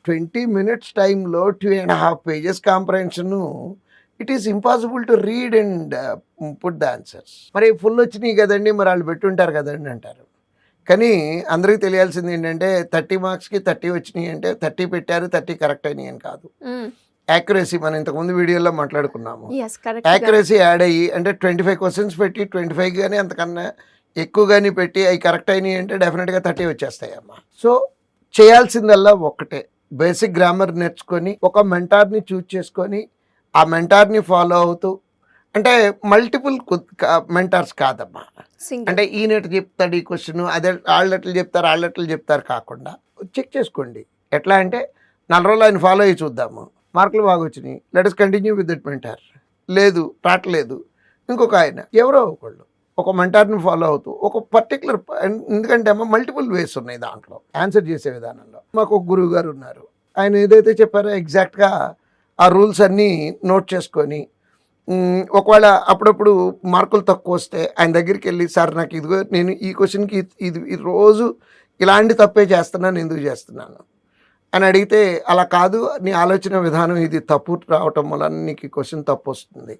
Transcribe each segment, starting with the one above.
20 minutes టైంలో 2.5 pages comprehension it is impossible to read and put the answers. మరి full వచ్చినాయి కదండి, మరి వాళ్ళు పెట్టుంటారు కదండి అంటారు. కానీ అందరికీ తెలియాల్సింది ఏంటంటే 30 మార్క్స్కి 30 వచ్చినాయి అంటే 30 పెట్టారు 30 కరెక్ట్ అయినాయి అని కాదు. యాక్యురసీ మనం ఇంతకుముందు వీడియోలో మాట్లాడుకున్నాము. యాక్యురసీ యాడ్ అయ్యి అంటే 25 క్వశ్చన్స్ పెట్టి 25 కానీ అంతకన్నా ఎక్కువ కానీ పెట్టి అవి కరెక్ట్ అయినాయి అంటే డెఫినెట్గా 30 వచ్చేస్తాయమ్మా. సో చేయాల్సిందల్లా ఒక్కటే, బేసిక్ గ్రామర్ నేర్చుకొని ఒక మెంటార్ని చూజ్ చేసుకొని ఆ మెంటార్ని ఫాలో అవుతూ, అంటే మల్టిపుల్ మెంటార్స్ కాదమ్మా. అంటే ఈయనట్లు చెప్తాడు ఈ క్వశ్చన్, అదే వాళ్ళట్లు చెప్తారు కాకుండా చెక్ చేసుకోండి. ఎట్లా అంటే 4 రోజులు ఆయన ఫాలో అయ్యి చూద్దాము, మార్కులు బాగా వచ్చినాయి, let us continue with that mentor. లేదు రావట్లేదు, ఇంకొక ఆయన ఎవరో ఒకళ్ళు ఒక మెంటార్ని ఫాలో అవుతూ ఒక పర్టికులర్, ఎందుకంటే అమ్మ మల్టిపుల్ వేస్ ఉన్నాయి దాంట్లో ఆన్సర్ చేసే విధానంలో. మాకు ఒక గురువు గారు ఉన్నారు, ఆయన ఏదైతే చెప్పారో ఎగ్జాక్ట్గా ఆ రూల్స్ అన్నీ నోట్ చేసుకొని, ఒకవేళ అప్పుడప్పుడు మార్కులు తక్కువ వస్తే ఆయన దగ్గరికి వెళ్ళి, సార్ నాకు ఇదిగో నేను ఈ క్వశ్చన్కి ఇది రోజు ఇలాంటి తప్పే చేస్తున్నాను, ఎందుకు చేస్తున్నాను అని అడిగితే, అలా కాదు నీ ఆలోచన విధానం ఇది తప్పు రావటం వల్ల నీకు ఈ క్వశ్చన్ తప్పు వస్తుంది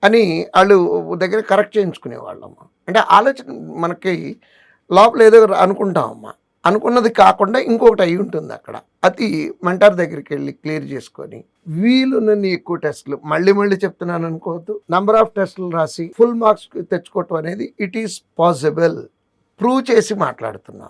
అని వాళ్ళు దగ్గర కరెక్ట్ చేయించుకునేవాళ్ళమ్మ. అంటే ఆలోచన మనకి లోపల ఏదో అనుకుంటామమ్మా, అనుకున్నది కాకుండా ఇంకొకటి అయి ఉంటుంది అక్కడ. అది మెంటార్ దగ్గరికి వెళ్ళి క్లియర్ చేసుకొని, వీలున్నన్ని ఎక్కువ టెస్టులు, మళ్ళీ చెప్తున్నాను అనుకోవద్దు, నంబర్ ఆఫ్ టెస్టులు రాసి ఫుల్ మార్క్స్ తెచ్చుకోవటం అనేది ఇట్ ఈస్ పాసిబుల్. ప్రూవ్ చేసి మాట్లాడుతున్నాం.